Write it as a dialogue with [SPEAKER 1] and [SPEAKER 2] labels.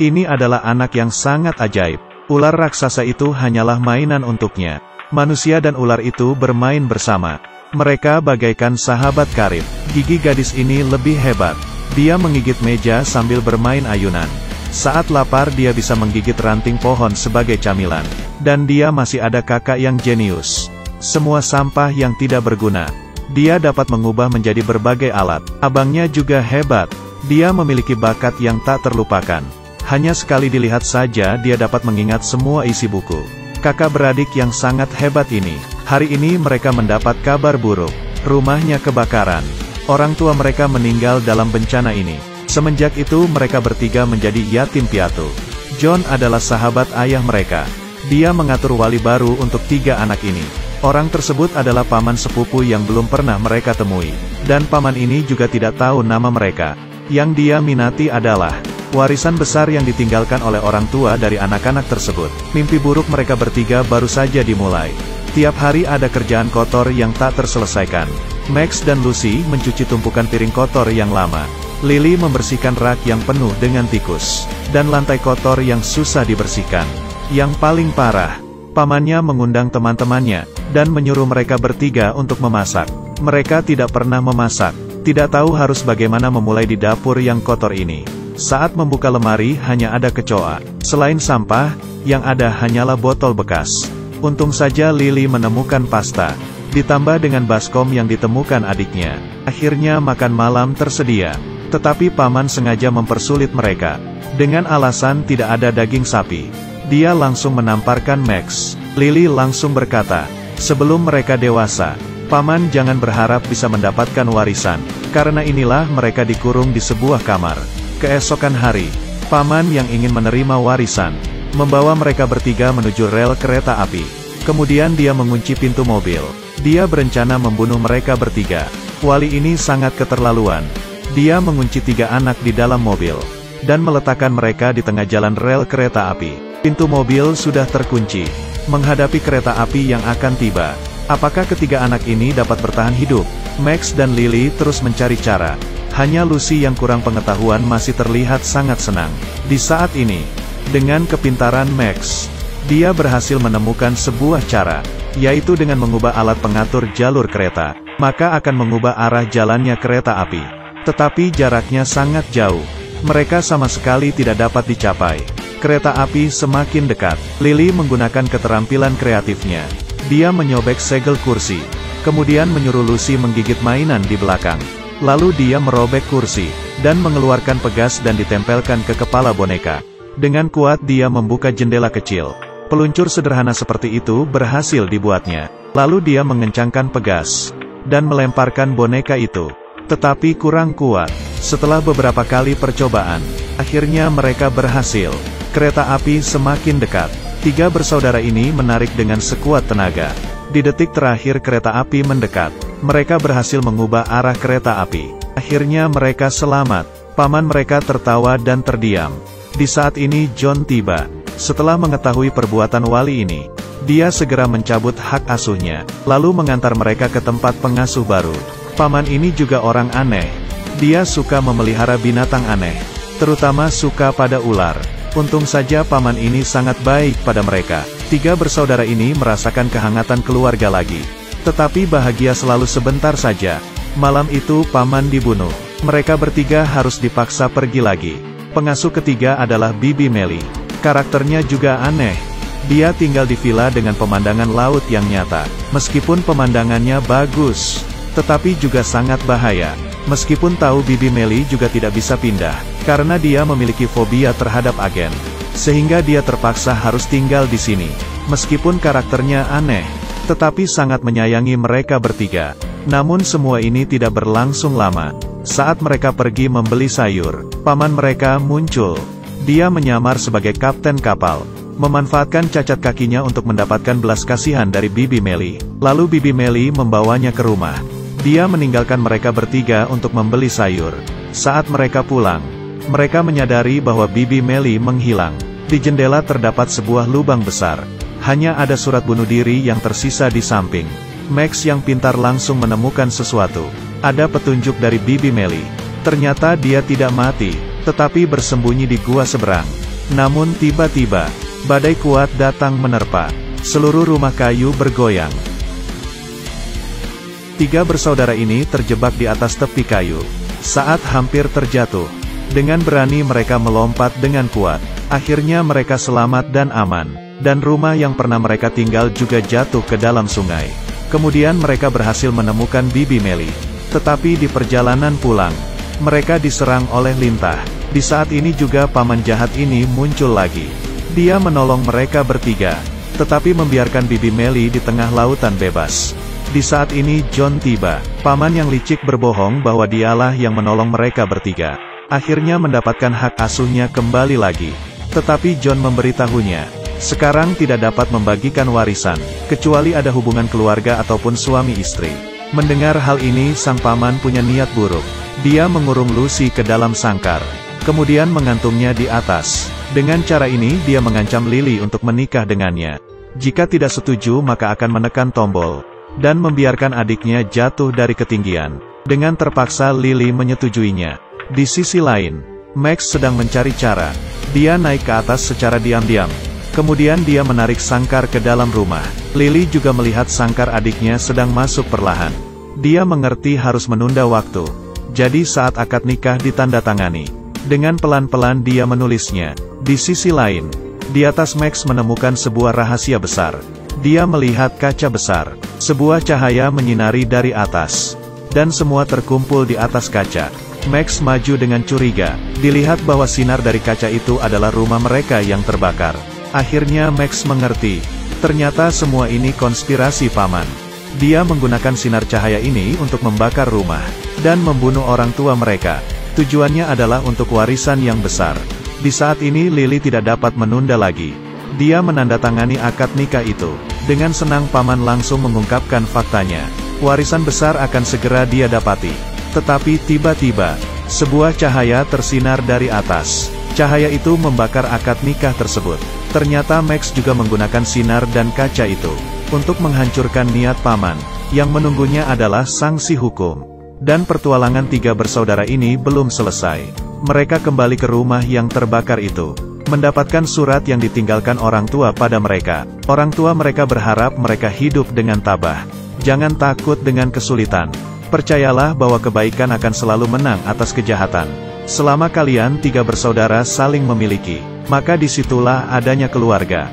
[SPEAKER 1] Ini adalah anak yang sangat ajaib. Ular raksasa itu hanyalah mainan untuknya. Manusia dan ular itu bermain bersama. Mereka bagaikan sahabat karib. Gigi gadis ini lebih hebat. Dia menggigit meja sambil bermain ayunan. Saat lapar dia bisa menggigit ranting pohon sebagai camilan. Dan dia masih ada kakak yang jenius. Semua sampah yang tidak berguna. Dia dapat mengubah menjadi berbagai alat. Abangnya juga hebat. Dia memiliki bakat yang tak terlupakan. Hanya sekali dilihat saja dia dapat mengingat semua isi buku. Kakak beradik yang sangat hebat ini. Hari ini mereka mendapat kabar buruk. Rumahnya kebakaran. Orang tua mereka meninggal dalam bencana ini. Semenjak itu mereka bertiga menjadi yatim piatu. John adalah sahabat ayah mereka. Dia mengatur wali baru untuk 3 anak ini. Orang tersebut adalah paman sepupu yang belum pernah mereka temui. Dan paman ini juga tidak tahu nama mereka. Yang dia minati adalah warisan besar yang ditinggalkan oleh orang tua dari anak-anak tersebut. Mimpi buruk mereka bertiga baru saja dimulai. Tiap hari ada kerjaan kotor yang tak terselesaikan. Max dan Lucy mencuci tumpukan piring kotor yang lama. Lily membersihkan rak yang penuh dengan tikus. Dan lantai kotor yang susah dibersihkan. Yang paling parah, pamannya mengundang teman-temannya, dan menyuruh mereka bertiga untuk memasak. Mereka tidak pernah memasak. Tidak tahu harus bagaimana memulai di dapur yang kotor ini. Saat membuka lemari hanya ada kecoa. Selain sampah, yang ada hanyalah botol bekas. Untung saja Lily menemukan pasta. Ditambah dengan baskom yang ditemukan adiknya. Akhirnya makan malam tersedia. Tetapi paman sengaja mempersulit mereka. Dengan alasan tidak ada daging sapi. Dia langsung menamparkan Max. Lily langsung berkata, sebelum mereka dewasa, paman jangan berharap bisa mendapatkan warisan. Karena inilah mereka dikurung di sebuah kamar. Keesokan hari, paman yang ingin menerima warisan, membawa mereka bertiga menuju rel kereta api. Kemudian dia mengunci pintu mobil. Dia berencana membunuh mereka bertiga. Wali ini sangat keterlaluan. Dia mengunci 3 anak di dalam mobil. Dan meletakkan mereka di tengah jalan rel kereta api. Pintu mobil sudah terkunci. Menghadapi kereta api yang akan tiba. Apakah ketiga anak ini dapat bertahan hidup? Max dan Lily terus mencari cara. Hanya Lucy yang kurang pengetahuan masih terlihat sangat senang. Di saat ini, dengan kepintaran Max, dia berhasil menemukan sebuah cara, yaitu dengan mengubah alat pengatur jalur kereta, maka akan mengubah arah jalannya kereta api. Tetapi jaraknya sangat jauh. Mereka sama sekali tidak dapat dicapai. Kereta api semakin dekat. Lily menggunakan keterampilan kreatifnya. Dia menyobek segel kursi, kemudian menyuruh Lucy menggigit mainan di belakang. Lalu dia merobek kursi, dan mengeluarkan pegas dan ditempelkan ke kepala boneka. Dengan kuat dia membuka jendela kecil. Peluncur sederhana seperti itu berhasil dibuatnya. Lalu dia mengencangkan pegas, dan melemparkan boneka itu. Tetapi kurang kuat. Setelah beberapa kali percobaan, akhirnya mereka berhasil. Kereta api semakin dekat. 3 bersaudara ini menarik dengan sekuat tenaga. Di detik terakhir kereta api mendekat. Mereka berhasil mengubah arah kereta api. Akhirnya mereka selamat. Paman mereka tertawa dan terdiam. Di saat ini John tiba. Setelah mengetahui perbuatan wali ini, dia segera mencabut hak asuhnya, lalu mengantar mereka ke tempat pengasuh baru. Paman ini juga orang aneh. Dia suka memelihara binatang aneh, terutama suka pada ular. Untung saja paman ini sangat baik pada mereka. 3 bersaudara ini merasakan kehangatan keluarga lagi. Tetapi bahagia selalu sebentar saja. Malam itu paman dibunuh. Mereka bertiga harus dipaksa pergi lagi. Pengasuh ketiga adalah Bibi Melly. Karakternya juga aneh. Dia tinggal di villa dengan pemandangan laut yang nyata. Meskipun pemandangannya bagus, tetapi juga sangat bahaya. Meskipun tahu Bibi Melly juga tidak bisa pindah, karena dia memiliki fobia terhadap agen. Sehingga dia terpaksa harus tinggal di sini. Meskipun karakternya aneh, tetapi sangat menyayangi mereka bertiga. Namun semua ini tidak berlangsung lama. Saat mereka pergi membeli sayur, paman mereka muncul. Dia menyamar sebagai kapten kapal, memanfaatkan cacat kakinya untuk mendapatkan belas kasihan dari Bibi Melly. Lalu Bibi Melly membawanya ke rumah. Dia meninggalkan mereka bertiga untuk membeli sayur. Saat mereka pulang, mereka menyadari bahwa Bibi Melly menghilang. Di jendela terdapat sebuah lubang besar. Hanya ada surat bunuh diri yang tersisa di samping. Max yang pintar langsung menemukan sesuatu. Ada petunjuk dari Bibi Melly. Ternyata dia tidak mati, tetapi bersembunyi di gua seberang. Namun tiba-tiba, badai kuat datang menerpa. Seluruh rumah kayu bergoyang. 3 bersaudara ini terjebak di atas tepi kayu. Saat hampir terjatuh, dengan berani mereka melompat dengan kuat. Akhirnya mereka selamat dan aman. Dan rumah yang pernah mereka tinggal juga jatuh ke dalam sungai. Kemudian mereka berhasil menemukan Bibi Meli. Tetapi di perjalanan pulang, mereka diserang oleh lintah. Di saat ini juga paman jahat ini muncul lagi. Dia menolong mereka bertiga, tetapi membiarkan Bibi Meli di tengah lautan bebas. Di saat ini John tiba. Paman yang licik berbohong bahwa dialah yang menolong mereka bertiga. Akhirnya mendapatkan hak asuhnya kembali lagi. Tetapi John memberitahunya, sekarang tidak dapat membagikan warisan, kecuali ada hubungan keluarga ataupun suami istri. Mendengar hal ini sang paman punya niat buruk. Dia mengurung Lucy ke dalam sangkar, kemudian mengantungnya di atas. Dengan cara ini dia mengancam Lily untuk menikah dengannya. Jika tidak setuju maka akan menekan tombol, dan membiarkan adiknya jatuh dari ketinggian. Dengan terpaksa Lily menyetujuinya. Di sisi lain, Max sedang mencari cara. Dia naik ke atas secara diam-diam. Kemudian dia menarik sangkar ke dalam rumah. Lily juga melihat sangkar adiknya sedang masuk perlahan. Dia mengerti harus menunda waktu. Jadi saat akad nikah ditandatangani, dengan pelan-pelan dia menulisnya. Di sisi lain, di atas Max menemukan sebuah rahasia besar. Dia melihat kaca besar. Sebuah cahaya menyinari dari atas. Dan semua terkumpul di atas kaca. Max maju dengan curiga. Dilihat bahwa sinar dari kaca itu adalah rumah mereka yang terbakar. Akhirnya Max mengerti. Ternyata semua ini konspirasi paman. Dia menggunakan sinar cahaya ini untuk membakar rumah. Dan membunuh orang tua mereka. Tujuannya adalah untuk warisan yang besar. Di saat ini Lily tidak dapat menunda lagi. Dia menandatangani akad nikah itu. Dengan senang paman langsung mengungkapkan faktanya. Warisan besar akan segera dia dapati. Tetapi tiba-tiba, sebuah cahaya tersinar dari atas. Cahaya itu membakar akad nikah tersebut. Ternyata Max juga menggunakan sinar dan kaca itu untuk menghancurkan niat paman. Yang menunggunya adalah sanksi hukum. Dan pertualangan 3 bersaudara ini belum selesai. Mereka kembali ke rumah yang terbakar itu, mendapatkan surat yang ditinggalkan orang tua pada mereka. Orang tua mereka berharap mereka hidup dengan tabah. Jangan takut dengan kesulitan. Percayalah bahwa kebaikan akan selalu menang atas kejahatan. Selama kalian 3 bersaudara saling memiliki, maka disitulah adanya keluarga.